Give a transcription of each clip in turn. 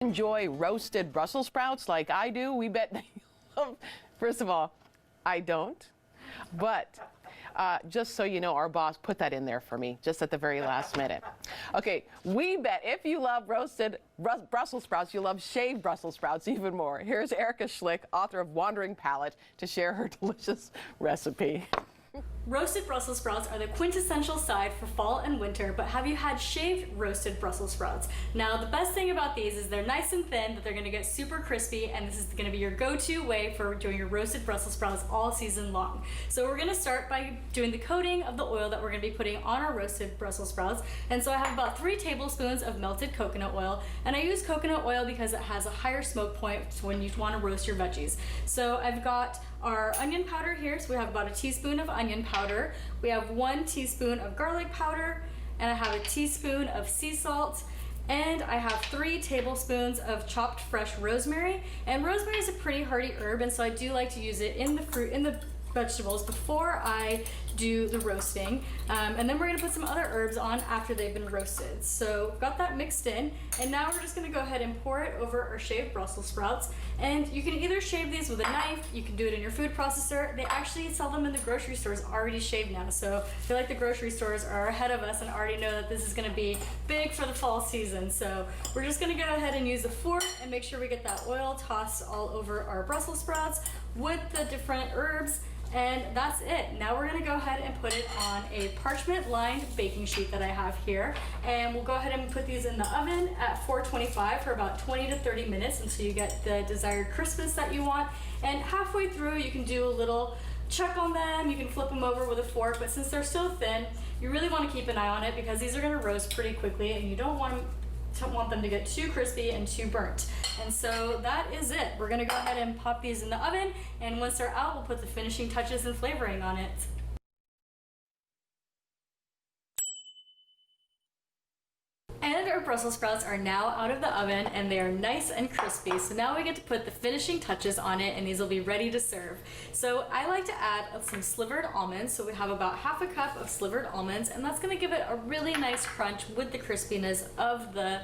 Enjoy roasted Brussels sprouts like I do? We bet they love. First of all, I don't. But just so you know, our boss put that in there for me just at the very last minute. Okay, we bet if you love roasted Brussels sprouts, you love shaved Brussels sprouts even more. Here's Erica Schlick, author of Wandering Palate, to share her delicious recipe. Roasted Brussels sprouts are the quintessential side for fall and winter, but have you had shaved roasted Brussels sprouts? Now, the best thing about these is they're nice and thin, but they're gonna get super crispy, and this is gonna be your go-to way for doing your roasted Brussels sprouts all season long. So we're gonna start by doing the coating of the oil that we're gonna be putting on our roasted Brussels sprouts. And so I have about 3 tablespoons of melted coconut oil, and I use coconut oil because it has a higher smoke point when you wanna roast your veggies. So I've got our onion powder here, so we have about a teaspoon of onion powder. We have 1 teaspoon of garlic powder, and I have a teaspoon of sea salt, and I have 3 tablespoons of chopped fresh rosemary. And rosemary is a pretty hardy herb, and so I do like to use it in the vegetables before I do the roasting. And then we're gonna put some other herbs on after they've been roasted. So got that mixed in, and now we're just gonna go ahead and pour it over our shaved Brussels sprouts. And you can either shave these with a knife, you can do it in your food processor. They actually sell them in the grocery stores already shaved now. So I feel like the grocery stores are ahead of us and already know that this is gonna be big for the fall season. So we're just gonna go ahead and use a fork and make sure we get that oil tossed all over our Brussels sprouts with the different herbs. And that's it. Now we're gonna go ahead and put it on a parchment lined baking sheet that I have here. And we'll go ahead and put these in the oven at 425 for about 20 to 30 minutes until you get the desired crispness that you want. And halfway through, you can do a little check on them. You can flip them over with a fork, but since they're so thin, you really wanna keep an eye on it because these are gonna roast pretty quickly and you don't want them to get too crispy and too burnt. And so that is it. We're gonna go ahead and pop these in the oven, and once they're out, we'll put the finishing touches and flavoring on it. And our Brussels sprouts are now out of the oven and they are nice and crispy. So now we get to put the finishing touches on it, and these will be ready to serve. So I like to add some slivered almonds. So we have about half a cup of slivered almonds, and that's gonna give it a really nice crunch with the crispiness of the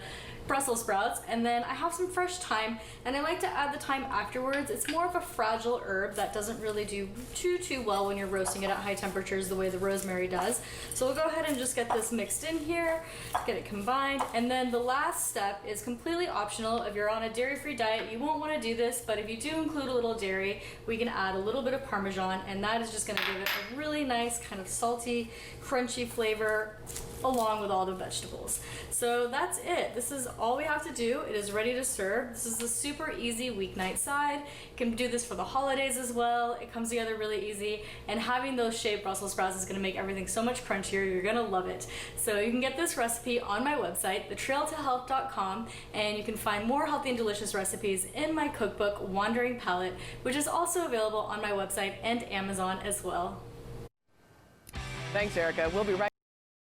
Brussels sprouts. And then I have some fresh thyme, and I like to add the thyme afterwards. It's more of a fragile herb that doesn't really do too well when you're roasting it at high temperatures the way the rosemary does. So we'll go ahead and just get this mixed in here, get it combined. And then the last step is completely optional. If you're on a dairy-free diet, you won't want to do this, but if you do include a little dairy, we can add a little bit of Parmesan, and that is just going to give it a really nice kind of salty, crunchy flavor along with all the vegetables. So that's it. This is all we have to do. It is ready to serve. This is a super easy weeknight side. You can do this for the holidays as well. It comes together really easy, and having those shaved Brussels sprouts is going to make everything so much crunchier. You're going to love it. So you can get this recipe on my website, thetrailtohealth.com, and you can find more healthy and delicious recipes in my cookbook, Wandering Palate, which is also available on my website and Amazon as well. Thanks, Erica. We'll be right